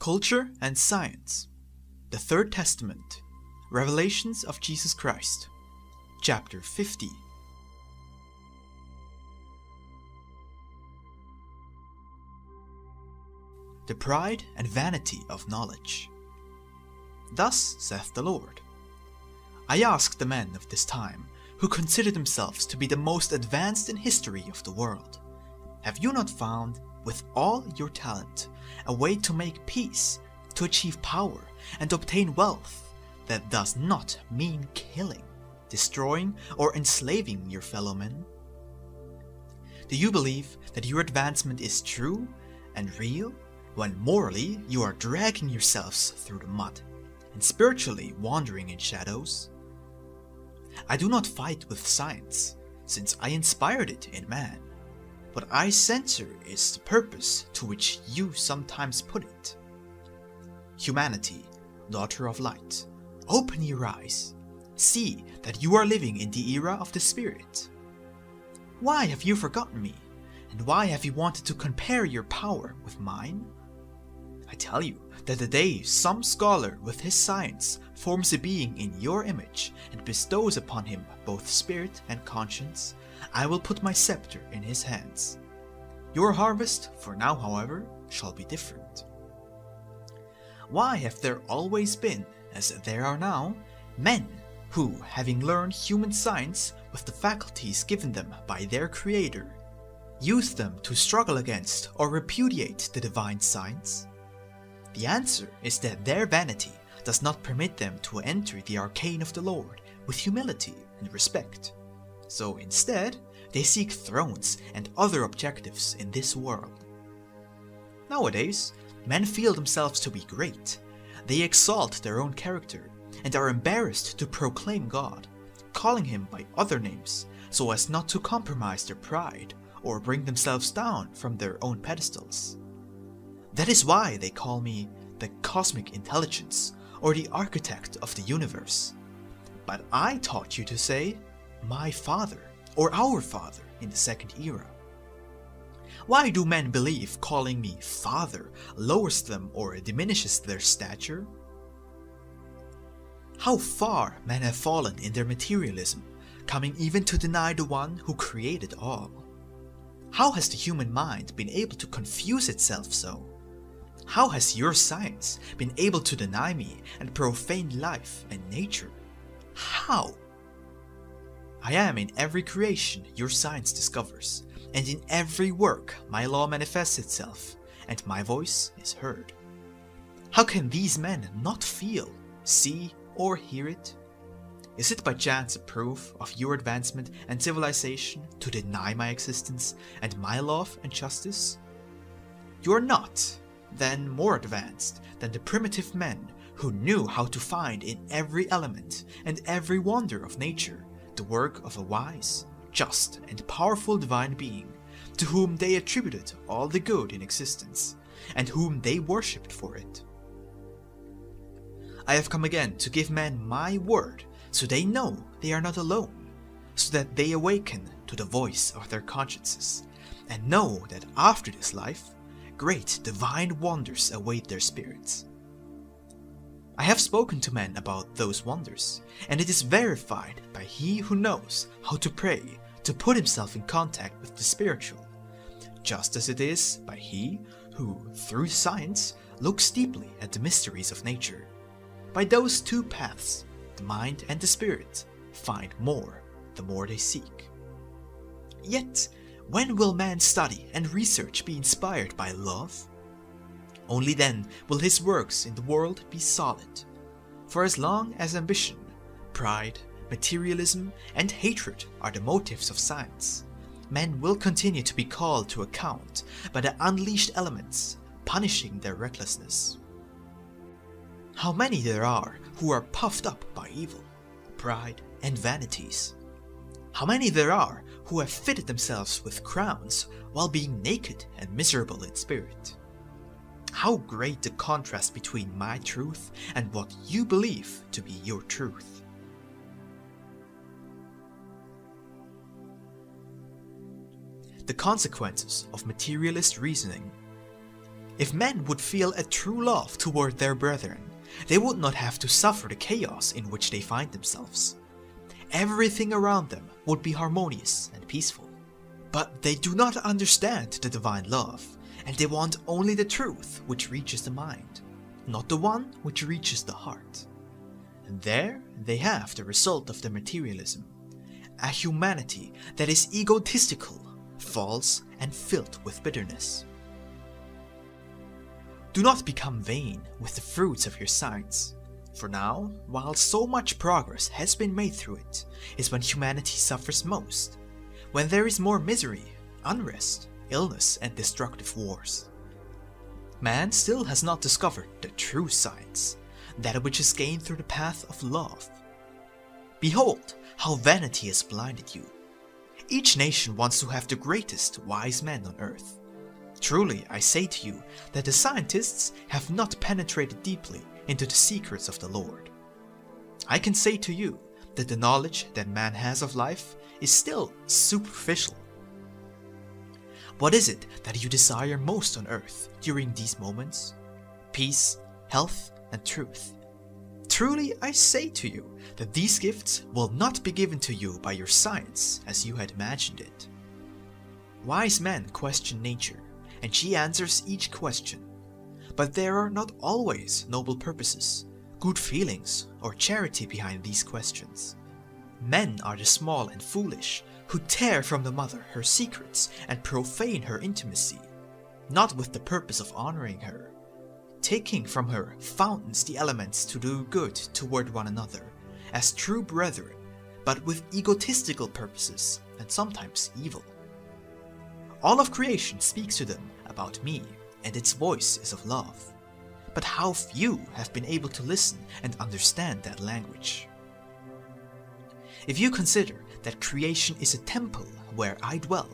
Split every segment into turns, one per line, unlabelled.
Culture and Science, the Third Testament, Revelations of Jesus Christ, Chapter 50. The pride and vanity of knowledge. Thus saith the Lord, I asked the men of this time, who consider themselves to be the most advanced in history of the world, have you not found, with all your talent, a way to make peace, to achieve power, and obtain wealth that does not mean killing, destroying, or enslaving your fellow men? Do you believe that your advancement is true and real, when morally you are dragging yourselves through the mud, and spiritually wandering in shadows? I do not fight with science, since I inspired it in man. What I censor is the purpose to which you sometimes put it. Humanity, daughter of light, open your eyes. See that you are living in the era of the Spirit. Why have you forgotten me? And why have you wanted to compare your power with mine? I tell you that the day some scholar with his science forms a being in your image and bestows upon him both spirit and conscience, I will put my scepter in his hands. Your harvest, for now however, shall be different. Why have there always been, as there are now, men who, having learned human science with the faculties given them by their Creator, use them to struggle against or repudiate the divine science? The answer is that their vanity does not permit them to enter the arcane of the Lord with humility and respect. So instead, they seek thrones and other objectives in this world. Nowadays, men feel themselves to be great. They exalt their own character and are embarrassed to proclaim God, calling him by other names so as not to compromise their pride or bring themselves down from their own pedestals. That is why they call me the cosmic intelligence or the architect of the universe. But I taught you to say, my Father, or our Father in the second era. Why do men believe calling me Father lowers them or diminishes their stature? How far men have fallen in their materialism, coming even to deny the one who created all. How has the human mind been able to confuse itself so? How has your science been able to deny me and profane life and nature? How? I am in every creation your science discovers, and in every work my law manifests itself, and my voice is heard. How can these men not feel, see, or hear it? Is it by chance a proof of your advancement and civilization to deny my existence and my love and justice? You are not, then, more advanced than the primitive men who knew how to find in every element and every wonder of nature the work of a wise, just, and powerful divine being, to whom they attributed all the good in existence, and whom they worshipped for it. I have come again to give men my word, so they know they are not alone, so that they awaken to the voice of their consciences, and know that after this life, great divine wonders await their spirits. I have spoken to men about those wonders, and it is verified by he who knows how to pray to put himself in contact with the spiritual, just as it is by he who, through science, looks deeply at the mysteries of nature. By those two paths, the mind and the spirit find more the more they seek. Yet, when will man study and research be inspired by love? Only then will his works in the world be solid. For as long as ambition, pride, materialism, and hatred are the motives of science, men will continue to be called to account by the unleashed elements, punishing their recklessness. How many there are who are puffed up by evil, pride, and vanities. How many there are who have fitted themselves with crowns while being naked and miserable in spirit. How great the contrast between my truth and what you believe to be your truth. The consequences of materialist reasoning. If men would feel a true love toward their brethren, they would not have to suffer the chaos in which they find themselves. Everything around them would be harmonious and peaceful. But they do not understand the divine love, and they want only the truth which reaches the mind, not the one which reaches the heart. And there they have the result of their materialism, a humanity that is egotistical, false, and filled with bitterness. Do not become vain with the fruits of your science, for now, while so much progress has been made through it, is when humanity suffers most, when there is more misery, unrest, illness, and destructive wars. Man still has not discovered the true science, that which is gained through the path of love. Behold how vanity has blinded you. Each nation wants to have the greatest wise men on earth. Truly, I say to you that the scientists have not penetrated deeply into the secrets of the Lord. I can say to you that the knowledge that man has of life is still superficial. What is it that you desire most on earth during these moments? Peace, health, and truth. Truly, I say to you that these gifts will not be given to you by your science as you had imagined it. Wise men question nature, and she answers each question. But there are not always noble purposes, good feelings, or charity behind these questions. Men are the small and foolish, who tear from the mother her secrets and profane her intimacy, not with the purpose of honoring her, taking from her fountains the elements to do good toward one another, as true brethren, but with egotistical purposes and sometimes evil. All of creation speaks to them about me, and its voice is of love. But how few have been able to listen and understand that language. If you consider that creation is a temple where I dwell,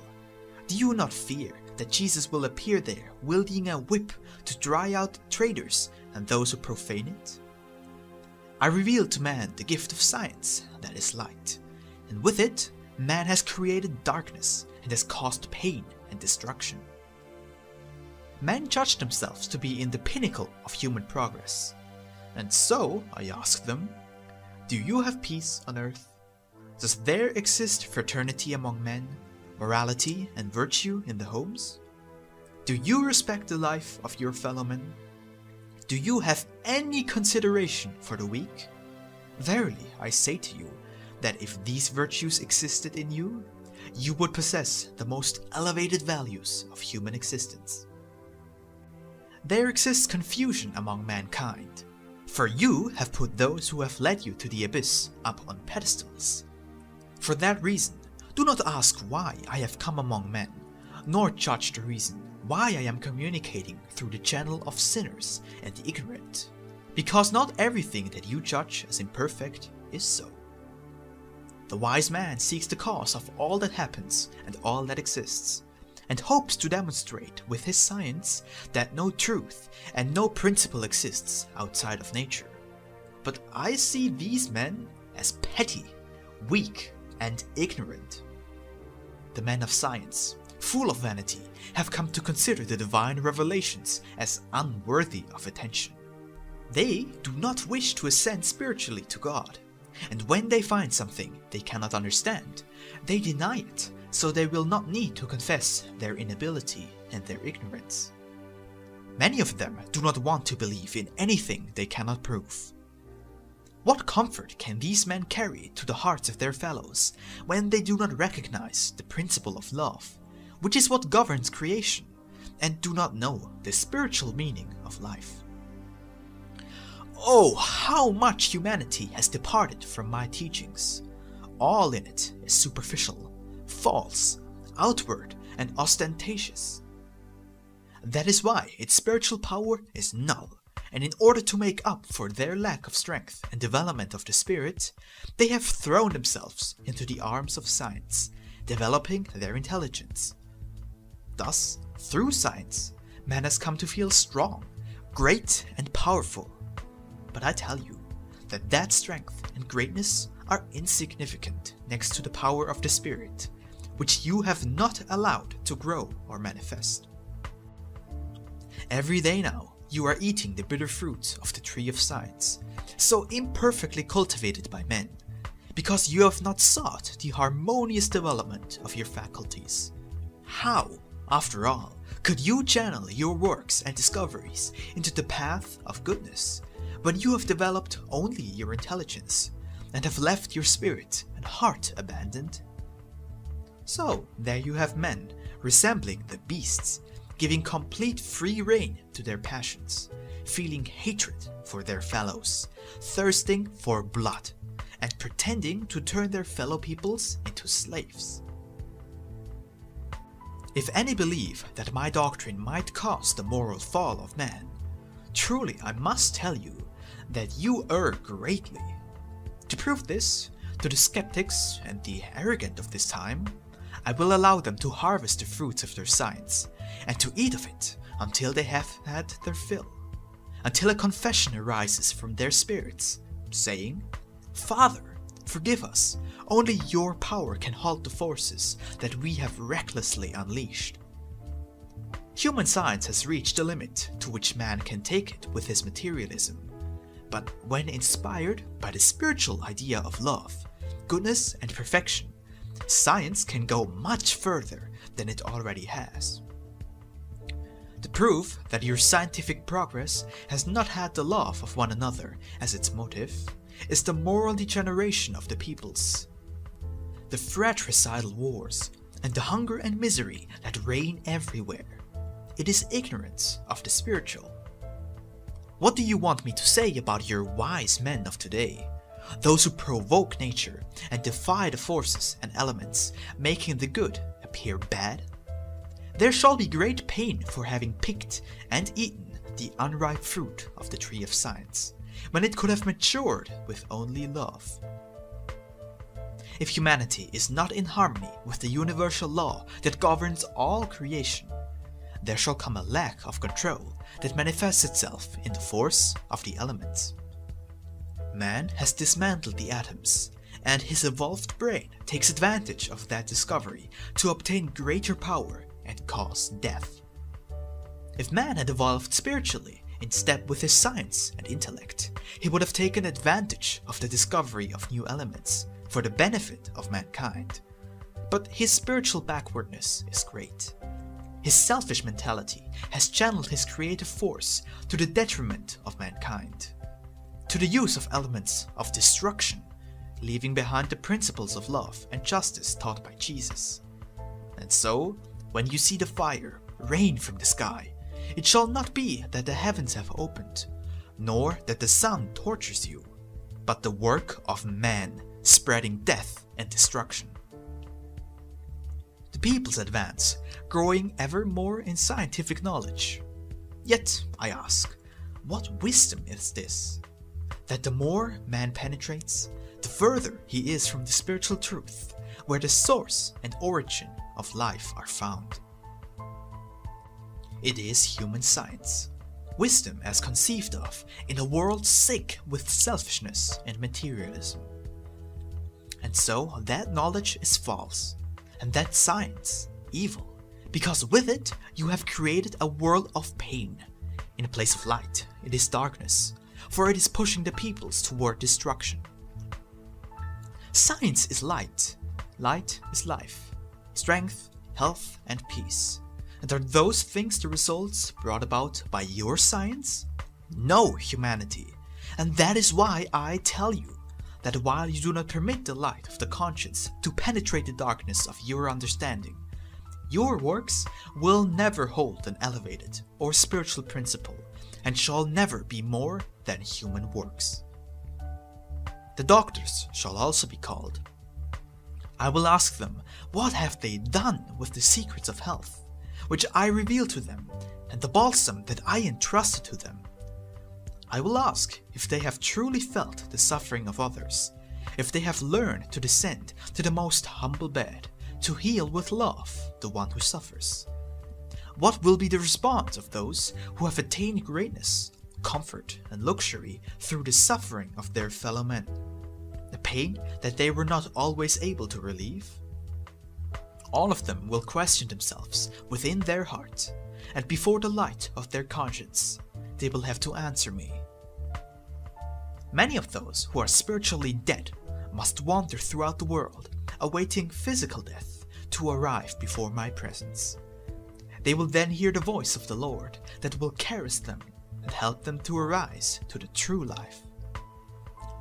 do you not fear that Jesus will appear there wielding a whip to dry out traitors and those who profane it? I revealed to man the gift of science, that is light, and with it man has created darkness and has caused pain and destruction. Men judge themselves to be in the pinnacle of human progress. And so, I ask them, do you have peace on earth? Does there exist fraternity among men, morality and virtue in the homes? Do you respect the life of your fellow men? Do you have any consideration for the weak? Verily, I say to you, that if these virtues existed in you, you would possess the most elevated values of human existence. There exists confusion among mankind, for you have put those who have led you to the abyss up on pedestals. For that reason, do not ask why I have come among men, nor judge the reason why I am communicating through the channel of sinners and the ignorant, because not everything that you judge as imperfect is so. The wise man seeks the cause of all that happens and all that exists, and hopes to demonstrate with his science that no truth and no principle exists outside of nature. But I see these men as petty, weak, and ignorant. The men of science, full of vanity, have come to consider the divine revelations as unworthy of attention. They do not wish to ascend spiritually to God, and when they find something they cannot understand, they deny it, so they will not need to confess their inability and their ignorance. Many of them do not want to believe in anything they cannot prove. What comfort can these men carry to the hearts of their fellows when they do not recognize the principle of love, which is what governs creation, and do not know the spiritual meaning of life? Oh, how much humanity has departed from my teachings! All in it is superficial, false, outward, and ostentatious. That is why its spiritual power is null, and in order to make up for their lack of strength and development of the spirit, they have thrown themselves into the arms of science, developing their intelligence. Thus, through science, man has come to feel strong, great, and powerful. But I tell you that strength and greatness are insignificant next to the power of the Spirit, which you have not allowed to grow or manifest. Every day now, you are eating the bitter fruit of the tree of science, so imperfectly cultivated by men, because you have not sought the harmonious development of your faculties. How, after all, could you channel your works and discoveries into the path of goodness, when you have developed only your intelligence, and have left your spirit and heart abandoned? So there you have men, resembling the beasts, giving complete free rein to their passions, feeling hatred for their fellows, thirsting for blood, and pretending to turn their fellow peoples into slaves. If any believe that my doctrine might cause the moral fall of man, truly I must tell you that you err greatly. To prove this, to the skeptics and the arrogant of this time, I will allow them to harvest the fruits of their science, and to eat of it until they have had their fill, until a confession arises from their spirits, saying, "Father, forgive us, only your power can halt the forces that we have recklessly unleashed." Human science has reached the limit to which man can take it with his materialism, but when inspired by the spiritual idea of love, goodness and perfection, science can go much further than it already has. The proof that your scientific progress has not had the love of one another as its motive is the moral degeneration of the peoples, the fratricidal wars, and the hunger and misery that reign everywhere. It is ignorance of the spiritual. What do you want me to say about your wise men of today? Those who provoke nature and defy the forces and elements, making the good appear bad? There shall be great pain for having picked and eaten the unripe fruit of the tree of science, when it could have matured with only love. If humanity is not in harmony with the universal law that governs all creation, there shall come a lack of control that manifests itself in the force of the elements. Man has dismantled the atoms, and his evolved brain takes advantage of that discovery to obtain greater power and cause death. If man had evolved spiritually in step with his science and intellect, he would have taken advantage of the discovery of new elements for the benefit of mankind. But his spiritual backwardness is great. His selfish mentality has channeled his creative force to the detriment of mankind, to the use of elements of destruction, leaving behind the principles of love and justice taught by Jesus. And so, when you see the fire rain from the sky, it shall not be that the heavens have opened, nor that the sun tortures you, but the work of man spreading death and destruction. The peoples advance, growing ever more in scientific knowledge. Yet, I ask, what wisdom is this? That the more man penetrates, the further he is from the spiritual truth, where the source and origin of life are found. It is human science, wisdom as conceived of in a world sick with selfishness and materialism. And so that knowledge is false, and that science evil, because with it you have created a world of pain. In place of light, it is darkness, for it is pushing the peoples toward destruction. Science is light. Light is life, strength, health, and peace. And are those things the results brought about by your science? No, humanity. And that is why I tell you that while you do not permit the light of the conscience to penetrate the darkness of your understanding, your works will never hold an elevated or spiritual principle, and shall never be more than human works. The doctors shall also be called. I will ask them, what have they done with the secrets of health, which I revealed to them, and the balsam that I entrusted to them? I will ask if they have truly felt the suffering of others, if they have learned to descend to the most humble bed, to heal with love the one who suffers. What will be the response of those who have attained greatness, comfort, and luxury through the suffering of their fellow men, the pain that they were not always able to relieve? All of them will question themselves within their heart, and before the light of their conscience, they will have to answer me. Many of those who are spiritually dead must wander throughout the world, awaiting physical death to arrive before my presence. They will then hear the voice of the Lord that will caress them and help them to arise to the true life.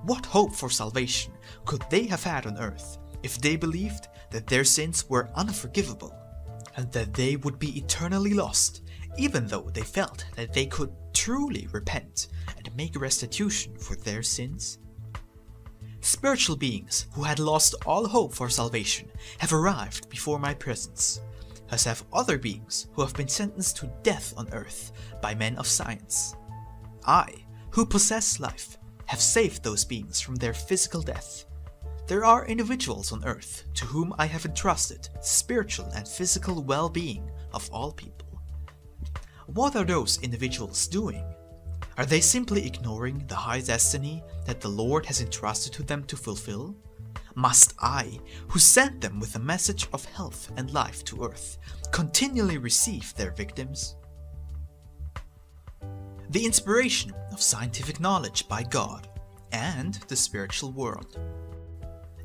What hope for salvation could they have had on earth if they believed that their sins were unforgivable and that they would be eternally lost, even though they felt that they could truly repent and make restitution for their sins? Spiritual beings who had lost all hope for salvation have arrived before my presence, as have other beings who have been sentenced to death on earth by men of science. I, who possess life, have saved those beings from their physical death. There are individuals on earth to whom I have entrusted the spiritual and physical well-being of all people. What are those individuals doing? Are they simply ignoring the high destiny that the Lord has entrusted to them to fulfill? Must I, who sent them with a message of health and life to earth, continually receive their victims? The inspiration of scientific knowledge by God and the spiritual world.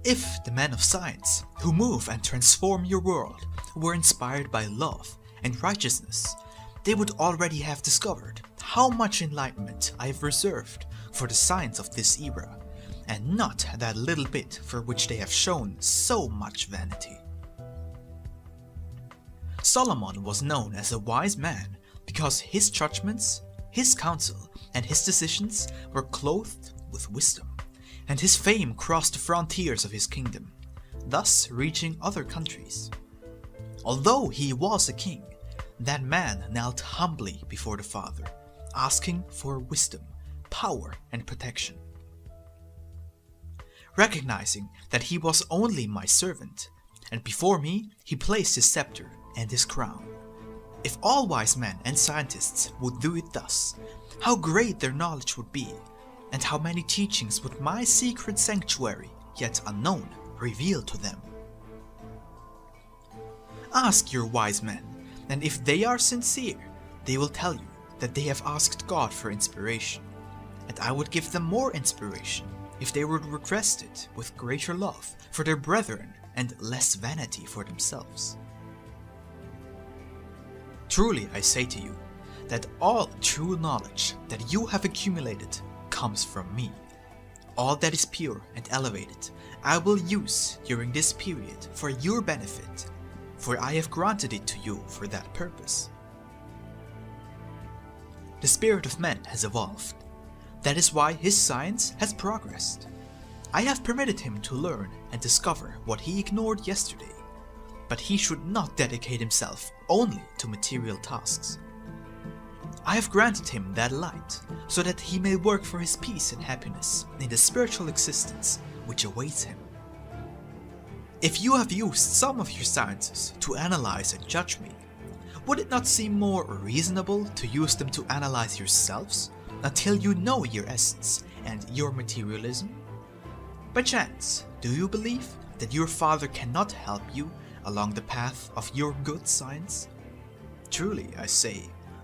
If the men of science who move and transform your world were inspired by love and righteousness, they would already have discovered how much enlightenment I have reserved for the science of this era, and not that little bit for which they have shown so much vanity. Solomon was known as a wise man because his judgments, his counsel, and his decisions were clothed with wisdom, and his fame crossed the frontiers of his kingdom, thus reaching other countries. Although he was a king, that man knelt humbly before the Father, asking for wisdom, power, and protection. Recognizing that he was only my servant, and before me he placed his scepter and his crown. If all wise men and scientists would do it thus, how great their knowledge would be, and how many teachings would my secret sanctuary, yet unknown, reveal to them. Ask your wise men, and if they are sincere, they will tell you that they have asked God for inspiration, and I would give them more inspiration if they would request it with greater love for their brethren and less vanity for themselves. Truly I say to you, that all true knowledge that you have accumulated comes from me. All that is pure and elevated I will use during this period for your benefit, for I have granted it to you for that purpose. The spirit of man has evolved. That is why his science has progressed. I have permitted him to learn and discover what he ignored yesterday, but he should not dedicate himself only to material tasks. I have granted him that light, so that he may work for his peace and happiness in the spiritual existence which awaits him. If you have used some of your sciences to analyze and judge me, would it not seem more reasonable to use them to analyze yourselves until you know your essence and your materialism? By chance, do you believe that your Father cannot help you along the path of your good science? Truly, I say,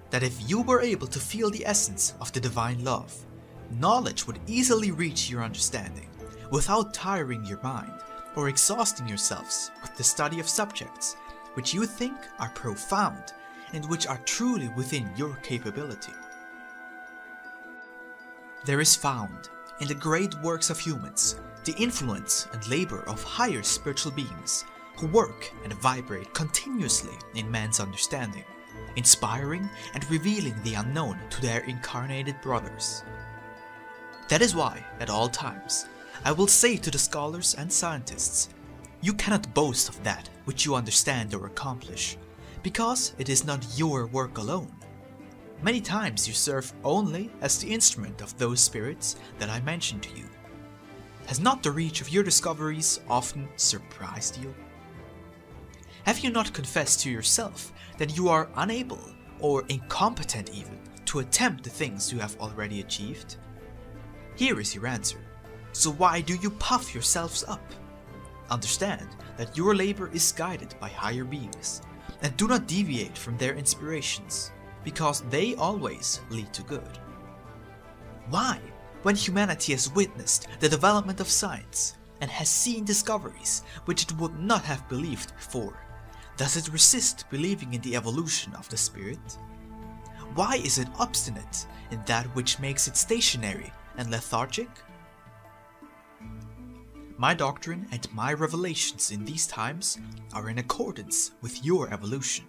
that if you were able to feel the essence of the divine love, knowledge would easily reach your understanding without tiring your mind or exhausting yourselves with the study of subjects which you think are profound and which are truly within your capability. There is found in the great works of humans the influence and labor of higher spiritual beings who work and vibrate continuously in man's understanding, inspiring and revealing the unknown to their incarnated brothers. That is why, at all times, I will say to the scholars and scientists, you cannot boast of that which you understand or accomplish, because it is not your work alone. Many times you serve only as the instrument of those spirits that I mentioned to you. Has not the reach of your discoveries often surprised you? Have you not confessed to yourself that you are unable, or incompetent even, to attempt the things you have already achieved? Here is your answer. So why do you puff yourselves up? Understand that your labor is guided by higher beings, and do not deviate from their inspirations, because they always lead to good. Why, when humanity has witnessed the development of science and has seen discoveries which it would not have believed before, does it resist believing in the evolution of the spirit? Why is it obstinate in that which makes it stationary and lethargic? My doctrine and my revelations in these times are in accordance with your evolution.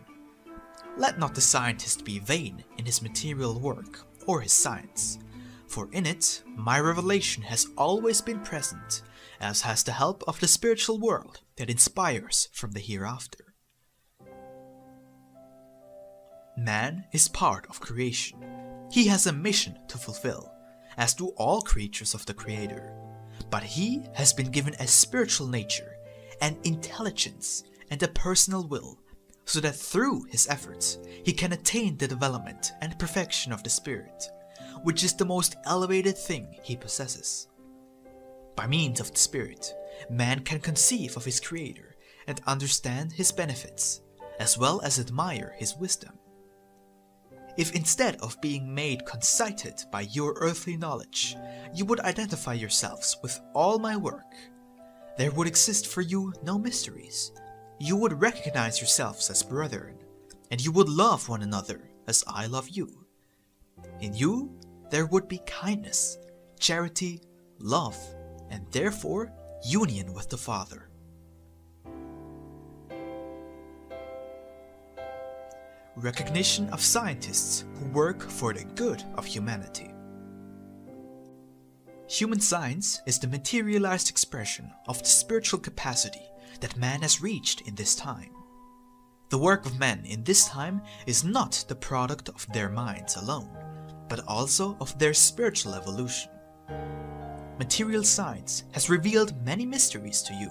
Let not the scientist be vain in his material work or his science, for in it my revelation has always been present, as has the help of the spiritual world that inspires from the hereafter. Man is part of creation. He has a mission to fulfill, as do all creatures of the Creator. But he has been given a spiritual nature, an intelligence, and a personal will, so that through his efforts he can attain the development and perfection of the spirit, which is the most elevated thing he possesses. By means of the spirit, man can conceive of his Creator and understand his benefits, as well as admire his wisdom. If instead of being made conceited by your earthly knowledge, you would identify yourselves with all my work, there would exist for you no mysteries. You would recognize yourselves as brethren, and you would love one another as I love you. In you there would be kindness, charity, love, and therefore union with the Father. Recognition of scientists who work for the good of humanity. Human science is the materialized expression of the spiritual capacity that man has reached in this time. The work of men in this time is not the product of their minds alone, but also of their spiritual evolution. Material science has revealed many mysteries to you.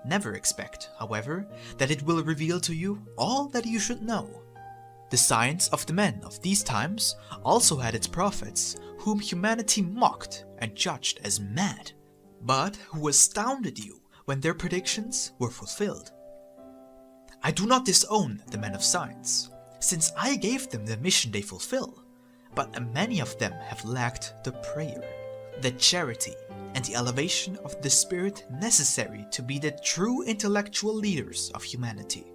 Never expect, however, that it will reveal to you all that you should know. The science of the men of these times also had its prophets, whom humanity mocked and judged as mad, but who astounded you when their predictions were fulfilled. I do not disown the men of science, since I gave them the mission they fulfill, but many of them have lacked the prayer, the charity, and the elevation of the spirit necessary to be the true intellectual leaders of humanity.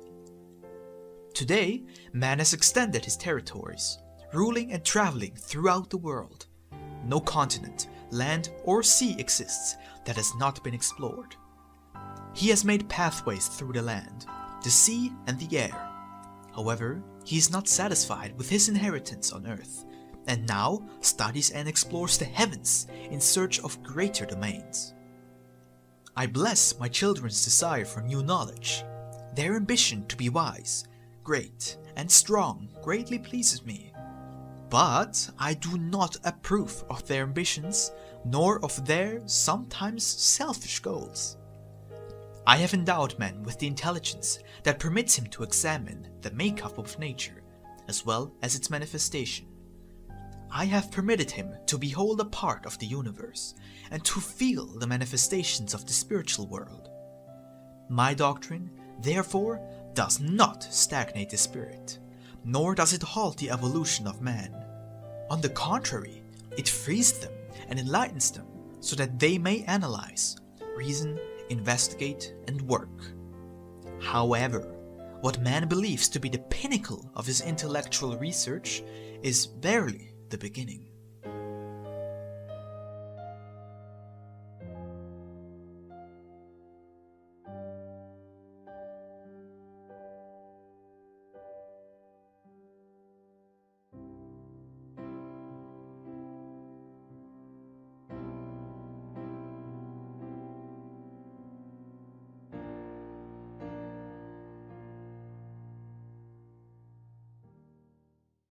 Today, man has extended his territories, ruling and traveling throughout the world. No continent, land, or sea exists that has not been explored. He has made pathways through the land, the sea, and the air. However, he is not satisfied with his inheritance on earth, and now studies and explores the heavens in search of greater domains. I bless my children's desire for new knowledge. Their ambition to be wise, great, and strong greatly pleases me. But I do not approve of their ambitions, nor of their sometimes selfish goals. I have endowed man with the intelligence that permits him to examine the makeup of nature, as well as its manifestation. I have permitted him to behold a part of the universe, and to feel the manifestations of the spiritual world. My doctrine, therefore, does not stagnate the spirit, nor does it halt the evolution of man. On the contrary, it frees them and enlightens them so that they may analyze, reason, investigate, and work. However, what man believes to be the pinnacle of his intellectual research is barely the beginning.